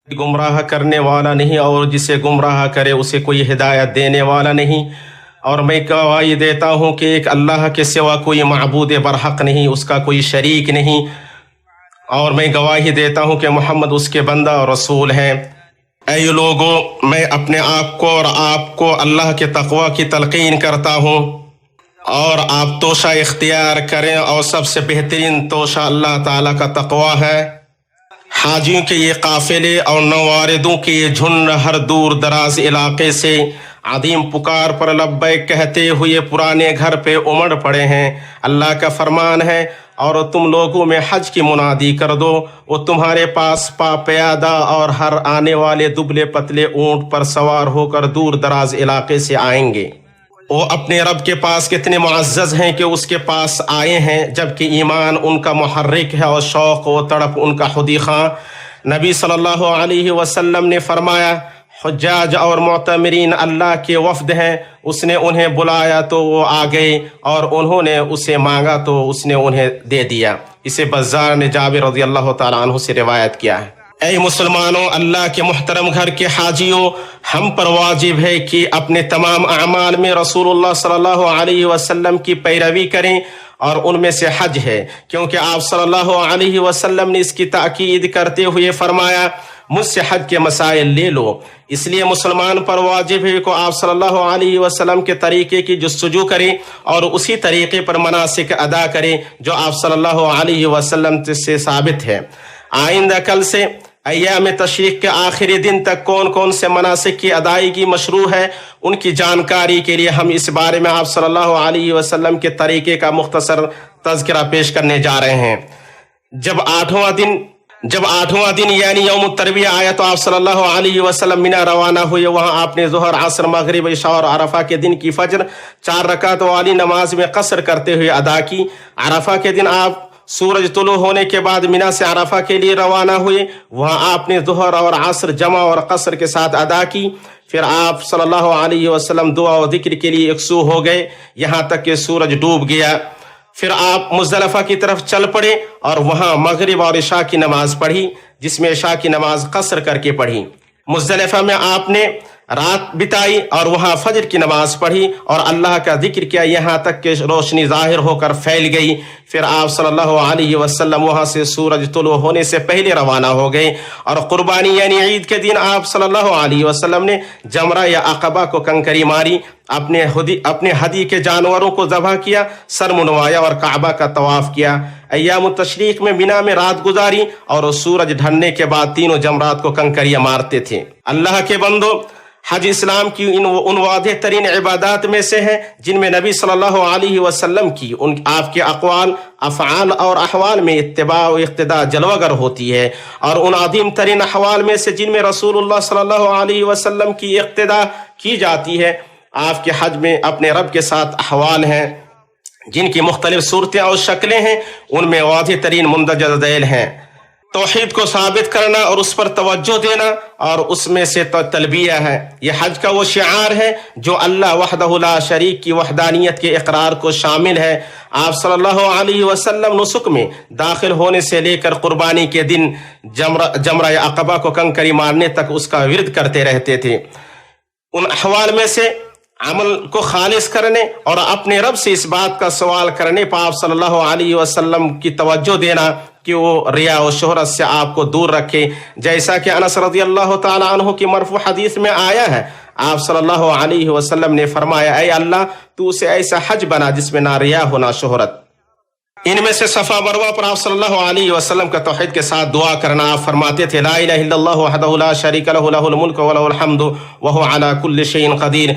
گمراہ کرنے والا نہیں اور جسے گمراہ کرے اسے کوئی ہدایت دینے والا نہیں، اور میں گواہی دیتا ہوں کہ ایک اللہ کے سوا کوئی معبود برحق نہیں، اس کا کوئی شریک نہیں، اور میں گواہی دیتا ہوں کہ محمد اس کے بندہ اور رسول ہیں۔ اے لوگو، میں اپنے آپ کو اور آپ کو اللہ کے تقوی کی تلقین کرتا ہوں، اور آپ توشہ اختیار کریں، اور سب سے بہترین توشہ اللہ تعالیٰ کا تقوی ہے۔ حاجیوں کے یہ قافلے اور نواردوں کے یہ جھنڈ ہر دور دراز علاقے سے عظیم پکار پر لبیک کہتے ہوئے پرانے گھر پہ امڑ پڑے ہیں۔ اللہ کا فرمان ہے، اور تم لوگوں میں حج کی منادی کر دو، وہ تمہارے پاس پا پیادہ اور ہر آنے والے دبلے پتلے اونٹ پر سوار ہو کر دور دراز علاقے سے آئیں گے۔ وہ اپنے رب کے پاس کتنے معزز ہیں کہ اس کے پاس آئے ہیں، جبکہ ایمان ان کا محرک ہے اور شوق و تڑپ ان کا خودی خواہ۔ نبی صلی اللہ علیہ وسلم نے فرمایا، حجاج اور معتمرین اللہ کے وفد ہیں، اس نے انہیں بلایا تو وہ آ گئے، اور انہوں نے اسے مانگا تو اس نے انہیں دے دیا۔ اسے بزار نے جابر رضی اللہ تعالیٰ عنہ سے روایت کیا ہے۔ اے مسلمانوں، اللہ کے محترم گھر کے حاجیوں، ہم پر واجب ہے کہ اپنے تمام اعمال میں رسول اللہ صلی اللہ علیہ وسلم کی پیروی کریں، اور ان میں سے حج ہے، کیونکہ آپ صلی اللہ علیہ وسلم نے اس کی تاکید کرتے ہوئے فرمایا، مجھ سے حج کے مسائل لے لو۔ اس لیے مسلمان پر واجب ہے کہ آپ صلی اللہ علیہ وسلم کے طریقے کی جستجو کریں اور اسی طریقے پر مناسک ادا کریں جو آپ صلی اللہ علیہ وسلم سے ثابت ہے۔ آئندہ کل سے ایام تشریق کے آخری دن تک کون کون سے مناسک کی ادائیگی مشروع ہے، ان کی جانکاری کے لیے ہم اس بارے میں آپ صلی اللہ علیہ وسلم کے طریقے کا مختصر تذکرہ پیش کرنے جا رہے ہیں۔ جب آٹھواں دن یعنی یوم الترویہ آیا تو آپ صلی اللہ علیہ وسلم منی روانہ ہوئے۔ وہاں آپ نے ظہر، عصر، مغرب، عشاء اور عرفہ کے دن کی فجر 4 رکعت والی نماز میں قصر کرتے ہوئے ادا کی۔ عرفہ کے دن آپ سورج طلوع ہونے کے بعد منی سے عرفہ کے لیے روانہ ہوئے۔ وہاں آپ نے ظہر اور عصر جمع اور قصر کے ساتھ ادا کی۔ پھر آپ صلی اللہ علیہ وسلم دعا و ذکر کے لیے یکسو ہو گئے یہاں تک کہ سورج ڈوب گیا۔ پھر آپ مزدلفہ کی طرف چل پڑے اور وہاں مغرب اور عشاء کی نماز پڑھی، جس میں عشاء کی نماز قصر کر کے پڑھی۔ مزدلفہ میں آپ نے رات بتائی اور وہاں فجر کی نماز پڑھی اور اللہ کا ذکر کیا یہاں تک کہ روشنی ظاہر ہو کر پھیل گئی۔ پھر آپ صلی اللہ علیہ وسلم وہاں سے سورج طلوع ہونے سے پہلے روانہ ہو گئے، اور قربانی یعنی عید کے دن آپ صلی اللہ علیہ وسلم نے جمرہ یا عقبہ کو کنکری ماری، اپنے ہدی کے جانوروں کو ذبح کیا، سر منوایا اور کعبہ کا طواف کیا۔ ایام التشریق میں منی میں رات گزاری اور سورج ڈھلنے کے بعد تینوں جمرات کو کنکریاں مارتے تھے۔ اللہ کے بندو، حج اسلام کی ان واضح ترین عبادات میں سے ہے جن میں نبی صلی اللہ علیہ وسلم کی آپ کے اقوال، افعال اور احوال میں اتباع و اقتداء جلوگر ہوتی ہے، اور ان عظیم ترین احوال میں سے جن میں رسول اللہ صلی اللہ علیہ وسلم کی اقتداء کی جاتی ہے۔ آپ کے حج میں اپنے رب کے ساتھ احوال ہیں جن کی مختلف صورتیں اور شکلیں ہیں، ان میں واضح ترین مندرجہ ذیل ہیں۔ توحید کو ثابت کرنا اور اس پر توجہ دینا، اور اس میں سے تلبیہ ہے۔ یہ حج کا وہ شعار ہے جو اللہ وحدہ لا شریک کی وحدانیت کے اقرار کو شامل ہے۔ آپ صلی اللہ علیہ وسلم نسک میں داخل ہونے سے لے کر قربانی کے دن جمرہ عقبہ کو کنکری مارنے تک اس کا ورد کرتے رہتے تھے۔ ان احوال میں سے عمل کو خالص کرنے اور اپنے رب سے اس بات کا سوال کرنے پر آپ صلی اللہ علیہ وسلم کی توجہ دینا کہ وہ ریا و شہرت سے آپ کو دور رکھے، جیسا کہ انس رضی اللہ تعالی عنہ کی مرفوع حدیث میں آیا ہے۔ آپ صلی اللہ علیہ وسلم نے فرمایا، اے اللہ، تو اسے ایسا حج بنا جس میں نہ ریا ہو نہ شہرت۔ ان میں سے صفا مروہ پر آپ صلی اللہ علیہ وسلم کا توحید کے ساتھ دعا کرنا۔ آپ فرماتے تھے، لا الہ الا اللہ وحدہ لا شریک لہ، لہ الملک ولہ الحمد وہو علی کل شیء قدیر۔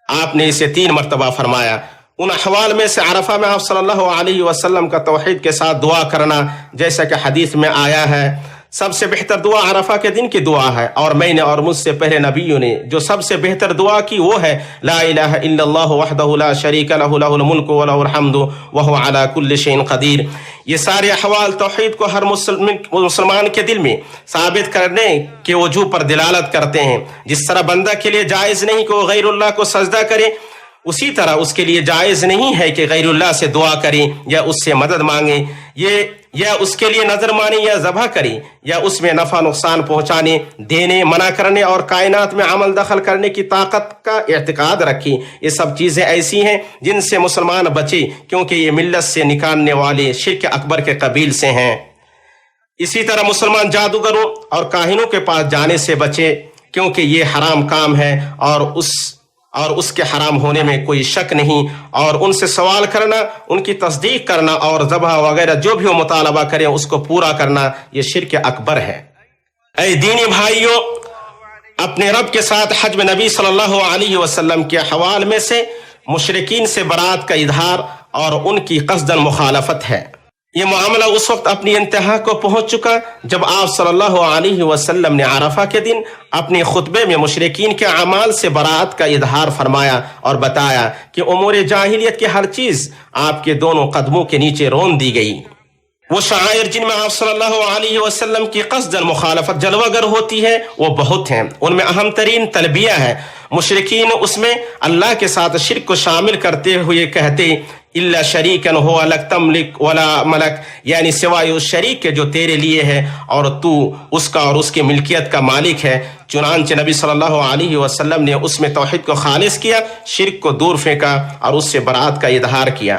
آپ نے اسے 3 مرتبہ فرمایا۔ ان احوال میں سے عرفہ میں آپ صلی اللہ علیہ وسلم کا توحید کے ساتھ دعا کرنا، جیسا کہ حدیث میں آیا ہے، سب سے بہتر دعا عرفہ کے دن کی دعا ہے، اور میں نے اور مجھ سے پہلے نبیوں نے جو سب سے بہتر دعا کی وہ ہے، لا الہ الا اللہ وحدہ لا شریک لہ، لہ الملک ولہ الحمد وہو علی کل شیء قدیر۔ یہ سارے احوال توحید کو ہر مسلمان کے دل میں ثابت کرنے کے وجوہ پر دلالت کرتے ہیں۔ جس طرح بندہ کے لیے جائز نہیں کہ وہ غیر اللہ کو سجدہ کرے، اسی طرح اس کے لیے جائز نہیں ہے کہ غیر اللہ سے دعا کریں یا اس سے مدد مانگیں۔ یہ یا اس کے لیے نظر مانی یا ذبح کری یا اس میں نفع نقصان پہنچانے، دینے، منع کرنے اور کائنات میں عمل دخل کرنے کی طاقت کا اعتقاد رکھی، یہ سب چیزیں ایسی ہیں جن سے مسلمان بچے، کیونکہ یہ ملت سے نکالنے والے شرک اکبر کے قبیل سے ہیں۔ اسی طرح مسلمان جادوگروں اور کاہنوں کے پاس جانے سے بچے، کیونکہ یہ حرام کام ہے اور اس کے حرام ہونے میں کوئی شک نہیں، اور ان سے سوال کرنا، ان کی تصدیق کرنا اور ذبح وغیرہ جو بھی وہ مطالبہ کریں اس کو پورا کرنا، یہ شرک اکبر ہے۔ اے دینی بھائیوں، اپنے رب کے ساتھ حج میں نبی صلی اللہ علیہ وسلم کے حوال میں سے مشرکین سے برات کا اظہار اور ان کی قصداً مخالفت ہے۔ یہ معاملہ اس وقت اپنی انتہا کو پہنچ چکا جب آپ صلی اللہ علیہ وسلم نے عرفہ کے دن اپنے خطبے میں مشرکین کے اعمال سے برات کا اظہار فرمایا اور بتایا کہ امور جاہلیت کی ہر چیز آپ کے دونوں قدموں کے نیچے رون دی گئی۔ وہ شعائر جن میں آپ صلی اللہ علیہ وسلم کی قصداً مخالفت جلوہ گر ہوتی ہے وہ بہت ہیں، ان میں اہم ترین تلبیہ ہے۔ مشرکین اس میں اللہ کے ساتھ شرک کو شامل کرتے ہوئے کہتے الا شریکن هو لک تملک ولا ملک، یعنی سوائے اس شریک کے جو تیرے لیے ہے اور تو اس کا اور اس کی ملکیت کا مالک ہے۔ چنانچہ نبی صلی اللہ علیہ وسلم نے اس میں توحید کو خالص کیا، شرک کو دور پھینکا اور اس سے برات کا اظہار کیا۔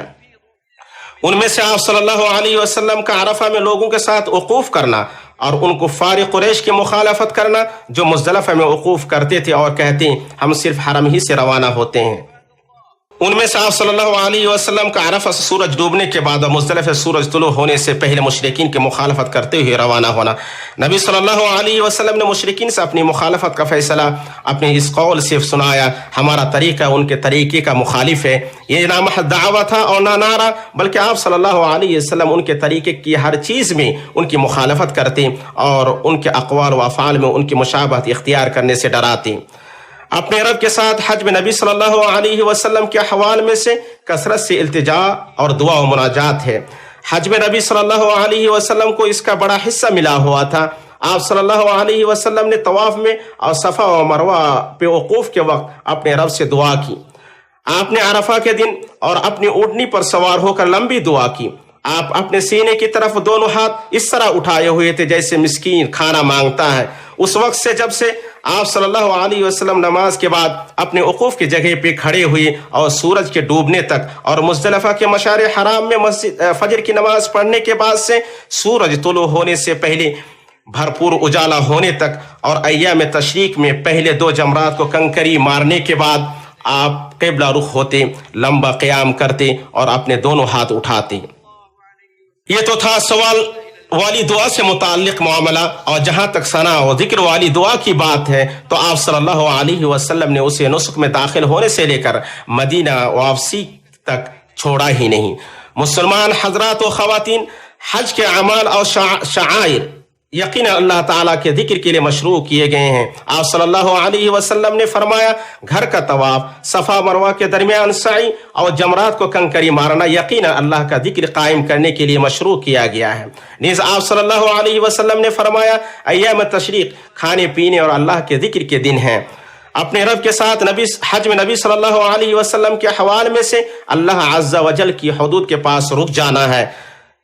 ان میں سے آپ صلی اللہ علیہ وسلم کا عرفہ میں لوگوں کے ساتھ وقوف کرنا اور ان کفار قریش کی مخالفت کرنا جو مزدلفہ میں وقوف کرتے تھے اور کہتے ہم صرف حرم ہی سے روانہ ہوتے ہیں۔ ان میں سے آپ صلی اللہ علیہ وسلم کا عرفہ سے سورج ڈوبنے کے بعد اور مزدلفہ سورج طلوع ہونے سے پہلے مشرکین کی مخالفت کرتے ہوئے روانہ ہونا۔ نبی صلی اللہ علیہ وسلم نے مشرکین سے اپنی مخالفت کا فیصلہ اپنے اس قول سے سنایا، ہمارا طریقہ ان کے طریقے کا مخالف ہے۔ یہ نہ محض دعویٰ تھا اور نہ نعرہ، بلکہ آپ صلی اللہ علیہ وسلم ان کے طریقے کی ہر چیز میں ان کی مخالفت کرتے اور ان کے اقوال و افعال میں ان کی مشابہت اختیار کرنے سے ڈراتے۔ اپنے رب کے ساتھ حج میں نبی صلی اللہ علیہ وسلم کے حوال میں سے کثرت سے التجا اور دعا و مناجات ہے۔ حج میں نبی صلی اللہ علیہ وسلم کو اس کا بڑا حصہ ملا ہوا تھا۔ آپ صلی اللہ علیہ وسلم نے طواف میں اور صفا و مروہ پہ وقوف کے وقت اپنے رب سے دعا کی۔ آپ نے عرفہ کے دن اور اپنی اونٹنی پر سوار ہو کر لمبی دعا کی۔ آپ اپنے سینے کی طرف دونوں ہاتھ اس طرح اٹھائے ہوئے تھے جیسے مسکین کھانا مانگتا ہے۔ اس وقت سے جب سے آپ صلی اللہ علیہ وسلم نماز کے بعد اپنے وقوف کی جگہ پہ کھڑے ہوئے اور سورج کے ڈوبنے تک اور مزدلفہ کے مشعر حرام میں فجر کی نماز پڑھنے کے بعد سے سورج طلوع ہونے سے پہلے بھرپور اجالا ہونے تک اور ایام تشریق میں پہلے 2 جمرات کو کنکری مارنے کے بعد آپ قبلہ رخ ہوتے، لمبا قیام کرتے اور اپنے دونوں ہاتھ اٹھاتے۔ یہ تو تھا سوال والی دعا سے متعلق معاملہ، اور جہاں تک ثنا و ذکر والی دعا کی بات ہے تو آپ صلی اللہ علیہ وسلم نے اسے نسک میں داخل ہونے سے لے کر مدینہ واپسی تک چھوڑا ہی نہیں۔ مسلمان حضرات و خواتین، حج کے اعمال اور شعائر یقیناً اللہ تعالیٰ کے ذکر کے لیے مشروع کیے گئے ہیں۔ آپ صلی اللہ علیہ وسلم نے فرمایا گھر کا طواف، صفا مروہ کے درمیان سعی اور جمرات کو کنکری مارنا یقیناً اللہ کا ذکر قائم کرنے کے لیے مشروع کیا گیا ہے۔ نیز آپ صلی اللہ علیہ وسلم نے فرمایا ایام تشریق کھانے پینے اور اللہ کے ذکر کے دن ہیں۔ اپنے رب کے ساتھ حج میں نبی صلی اللہ علیہ وسلم کے حوالے میں سے اللہ عز و جل کی حدود کے پاس رک جانا ہے۔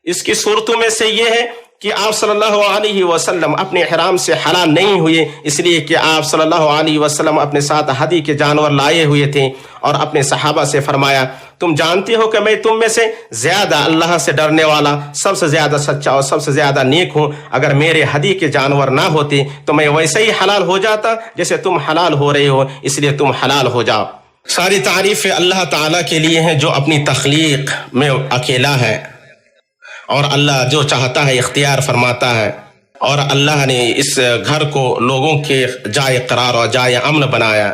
اس کی صورتوں میں سے یہ ہے کہ آپ صلی اللہ علیہ وسلم اپنے احرام سے حلال نہیں ہوئے، اس لیے کہ آپ صلی اللہ علیہ وسلم اپنے ساتھ ہدی کے جانور لائے ہوئے تھے اور اپنے صحابہ سے فرمایا تم جانتے ہو کہ میں تم میں سے زیادہ اللہ سے ڈرنے والا، سب سے زیادہ سچا اور سب سے زیادہ نیک ہوں۔ اگر میرے ہدی کے جانور نہ ہوتے تو میں ویسے ہی حلال ہو جاتا جیسے تم حلال ہو رہے ہو، اس لیے تم حلال ہو جاؤ۔ ساری تعریفیں اللہ تعالیٰ کے لیے ہیں جو اپنی تخلیق میں اکیلا ہے، اور اللہ جو چاہتا ہے اختیار فرماتا ہے، اور اللہ نے اس گھر کو لوگوں کے جائے قرار اور جائے امن بنایا۔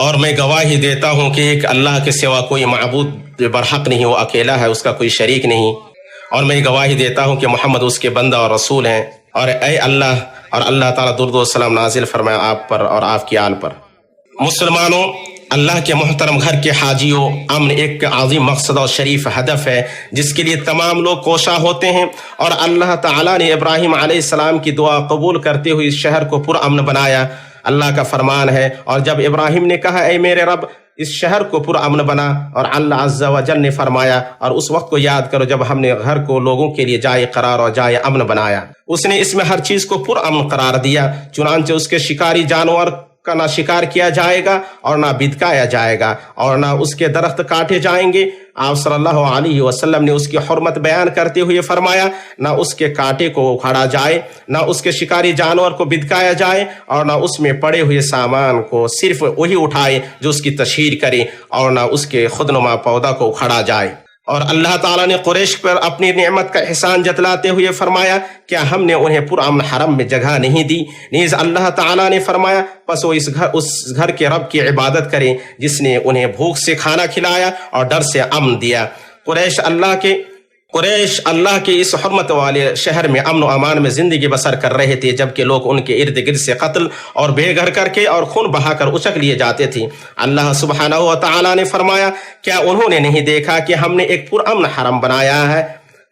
اور میں گواہی دیتا ہوں کہ ایک اللہ کے سوا کوئی معبود برحق نہیں، وہ اکیلا ہے، اس کا کوئی شریک نہیں۔ اور میں گواہی دیتا ہوں کہ محمد اس کے بندہ اور رسول ہیں۔ اور اے اللہ، اور اللہ تعالیٰ درود و سلام نازل فرمائے آپ پر اور آپ کی آل پر۔ مسلمانوں، اللہ کے محترم گھر کے حاجیوں، امن ایک عظیم مقصد اور شریف ہدف ہے جس کے لیے تمام لوگ کوشاں ہوتے ہیں، اور اللہ تعالیٰ نے ابراہیم علیہ السلام کی دعا قبول کرتے ہوئے اس شہر کو پر امن بنایا۔ اللہ کا فرمان ہے اور جب ابراہیم نے کہا اے میرے رب اس شہر کو پرامن بنا، اور اللہ عز و جل نے فرمایا اور اس وقت کو یاد کرو جب ہم نے گھر کو لوگوں کے لیے جائے قرار اور جائے امن بنایا، اس نے اس میں ہر چیز کو پرامن قرار دیا، چنانچہ اس کے شکاری جانور کا نہ شکار کیا جائے گا اور نہ بدکایا جائے گا اور نہ اس کے درخت کاٹے جائیں گے۔ آپ صلی اللہ علیہ وسلم نے اس کی حرمت بیان کرتے ہوئے فرمایا نہ اس کے کانٹے کو اکھاڑا جائے، نہ اس کے شکاری جانور کو بدکایا جائے، اور نہ اس میں پڑے ہوئے سامان کو صرف وہی اٹھائے جو اس کی تشہیر کرے، اور نہ اس کے خودنما پودا کو اکھاڑا جائے۔ اور اللہ تعالیٰ نے قریش پر اپنی نعمت کا احسان جتلاتے ہوئے فرمایا کیا ہم نے انہیں پرامن حرم میں جگہ نہیں دی؟ نیز اللہ تعالیٰ نے فرمایا پس وہ اس گھر کے رب کی عبادت کریں جس نے انہیں بھوک سے کھانا کھلایا اور ڈر سے امن دیا۔ قریش اللہ کے اس حرمت والے شہر میں امن و امان میں زندگی بسر کر رہے تھے، جبکہ لوگ ان کے ارد گرد سے قتل اور بے گھر کر کے اور خون بہا کر اچک لیے جاتے تھے۔ اللہ سبحانہ و تعالیٰ نے فرمایا کیا انہوں نے نہیں دیکھا کہ ہم نے ایک پرامن حرم بنایا ہے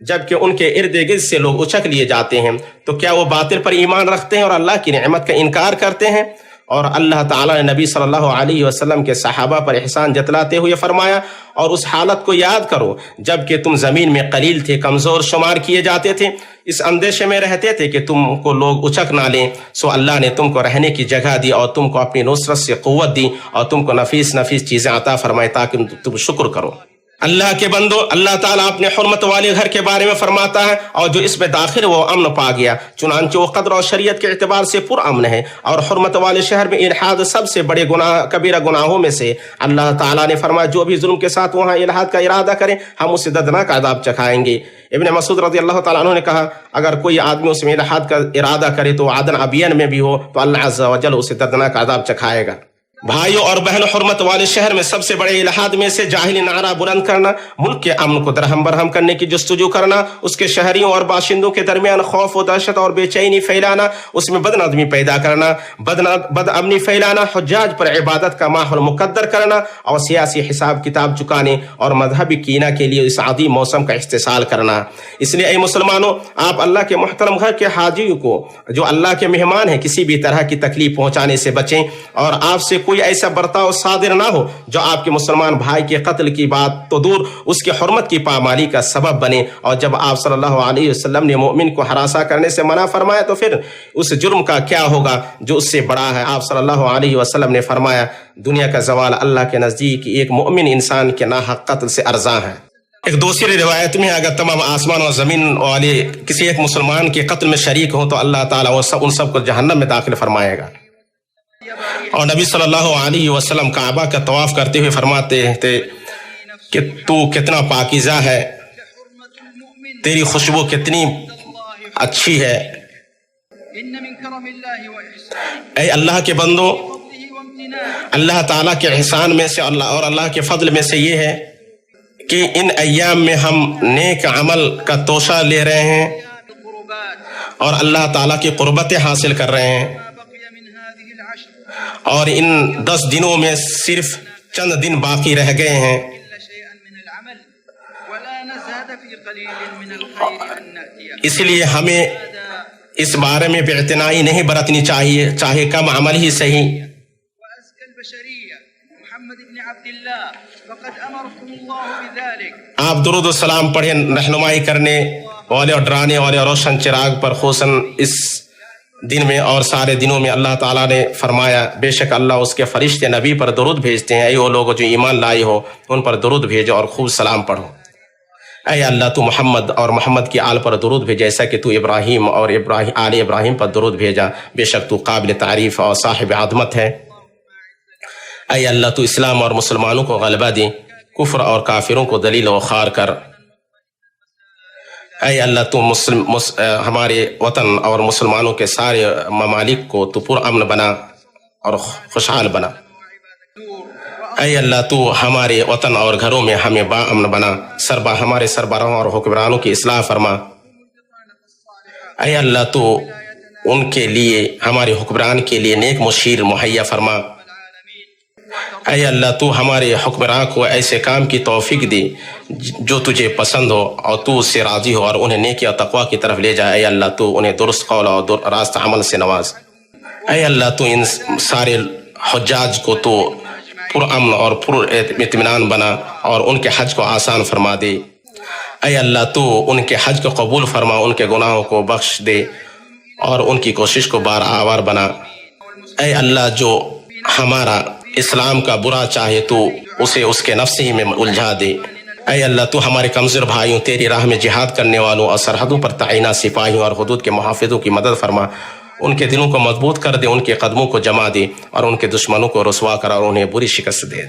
جبکہ ان کے ارد گرد سے لوگ اچک لیے جاتے ہیں؟ تو کیا وہ باطل پر ایمان رکھتے ہیں اور اللہ کی نعمت کا انکار کرتے ہیں؟ اور اللہ تعالیٰ نے نبی صلی اللہ علیہ وسلم کے صحابہ پر احسان جتلاتے ہوئے فرمایا اور اس حالت کو یاد کرو جبکہ تم زمین میں قلیل تھے، کمزور شمار کیے جاتے تھے، اس اندیشے میں رہتے تھے کہ تم کو لوگ اچک نہ لیں، سو اللہ نے تم کو رہنے کی جگہ دی اور تم کو اپنی نصرت سے قوت دی اور تم کو نفیس چیزیں عطا فرمائے تاکہ تم شکر کرو۔ اللہ کے بندو، اللہ تعالیٰ اپنے حرمت والے گھر کے بارے میں فرماتا ہے اور جو اس میں داخل وہ امن پا گیا، چنانچہ وہ قدر اور شریعت کے اعتبار سے پرامن ہے۔ اور حرمت والے شہر میں الحاد سب سے بڑے کبیرہ گناہوں میں سے، اللہ تعالیٰ نے فرمایا جو بھی ظلم کے ساتھ وہاں الحاد کا ارادہ کرے ہم اسے دردناک عذاب چکھائیں گے۔ ابن مسعود رضی اللہ تعالیٰ عنہ نے کہا اگر کوئی آدمی اس میں الحاد کا ارادہ کرے تو عدن ابین میں بھی ہو تو اللہ عز و جل اسے دردناک عذاب چکھائے گا۔ بھائیوں اور بہنوں، حرمت والے شہر میں سب سے بڑے الحاد میں سے جاہلی نعرہ بلند کرنا، ملک کے امن کو درہم برہم کرنے کی جستجو کرنا، اس کے شہریوں اور باشندوں کے درمیان خوف و دہشت اور بے چینی پھیلانا، اس میں بد نظمی پیدا کرنا، بد امنی پھیلانا، حجاج پر عبادت کا ماحول مقدر کرنا اور سیاسی حساب کتاب چکانے اور مذہبی کینہ کے لیے اس عظیم موسم کا استحصال کرنا۔ اس لیے اے مسلمانوں، آپ اللہ کے محترم گھر کے حاجی کو جو اللہ کے مہمان ہیں کسی بھی طرح کی تکلیف پہنچانے سے بچیں، اور آپ سے کوئی ایسا برتاؤ صادر نہ ہو جو آپ کے مسلمان بھائی کے قتل کی بات تو دور اس کی حرمت کی پامالی کا سبب بنے۔ اور جب آپ صلی اللہ علیہ وسلم نے مومن کو ہراساں کرنے سے منع فرمایا تو پھر اس جرم کا کیا ہوگا جو اس سے بڑا ہے؟ آپ صلی اللہ علیہ وسلم نے فرمایا دنیا کا زوال اللہ کے نزدیک ایک مومن انسان کے ناحق قتل سے ارزاں ہے۔ ایک دوسری روایت میں اگر تمام آسمان اور زمین والے کسی ایک مسلمان کے قتل میں شریک ہوں تو اللہ تعالیٰ ان سب کو جہنم میں داخل فرمائے گا۔ اور نبی صلی اللہ علیہ وسلم کعبہ کا طواف کرتے ہوئے فرماتے تھے کہ تو کتنا پاکیزہ ہے، تیری خوشبو کتنی اچھی ہے۔ اے اللہ کے بندو، اللہ تعالیٰ کے احسان میں سے اور اللہ کے فضل میں سے یہ ہے کہ ان ایام میں ہم نیک عمل کا توشہ لے رہے ہیں اور اللہ تعالیٰ کی قربتیں حاصل کر رہے ہیں، اور ان 10 دنوں میں صرف چند دن باقی رہ گئے ہیں۔ اس لیے ہمیں اس بارے میں بے اعتنائی نہیں برتنی چاہیے، چاہے کم عمل ہی صحیح۔ آپ درود و سلام پڑھیں رہنمائی کرنے والے اور ڈرانے والے روشن چراغ پر، خصوصاً اس دن میں اور سارے دنوں میں اللہ تعالیٰ نے فرمایا بے شک اللہ اس کے فرشتے نبی پر درود بھیجتے ہیں، اے وہ لوگ جو ایمان لائے ہو ان پر درود بھیجو اور خوب سلام پڑھو۔ اے اللہ تو محمد اور محمد کی آل پر درود بھیج جیسا کہ تو ابراہیم اور آل ابراہیم پر درود بھیجا، بے شک تو قابل تعریف اور صاحب عظمت ہے۔ اے اللہ تو اسلام اور مسلمانوں کو غلبہ دے، کفر اور کافروں کو دلیل و خوار کر۔ اے اللہ تو ہمارے وطن اور مسلمانوں کے سارے ممالک کو تو پرامن بنا اور خوشحال بنا۔ اے اللہ تو ہمارے وطن اور گھروں میں ہمیں با امن بنا، ہمارے سربراہوں اور حکمرانوں کی اصلاح فرما۔ اے اللہ تو ان کے لیے، ہمارے حکمران کے لیے نیک مشیر مہیا فرما۔ اے اللہ تو ہمارے حکمراں کو ایسے کام کی توفیق دے جو تجھے پسند ہو اور تو اس سے راضی ہو اور انہیں نیکی اور تقوی کی طرف لے جائے۔ اے اللہ تو انہیں درست قول اور راست عمل سے نواز۔ اے اللہ تو ان سارے حجاج کو تو پرامن اور پر اطمینان بنا اور ان کے حج کو آسان فرما دے۔ اے اللہ تو ان کے حج کو قبول فرما، ان کے گناہوں کو بخش دے اور ان کی کوشش کو بار آور بنا۔ اے اللہ جو ہمارا اسلام کا برا چاہے تو اسے اس کے نفس ہی میں الجھا دے۔ اے اللہ تو ہمارے کمزور بھائیوں، تیری راہ میں جہاد کرنے والوں اور سرحدوں پر تعینات سپاہیوں اور حدود کے محافظوں کی مدد فرما، ان کے دلوں کو مضبوط کر دے، ان کے قدموں کو جما دے اور ان کے دشمنوں کو رسوا کر اور انہیں بری شکست دے۔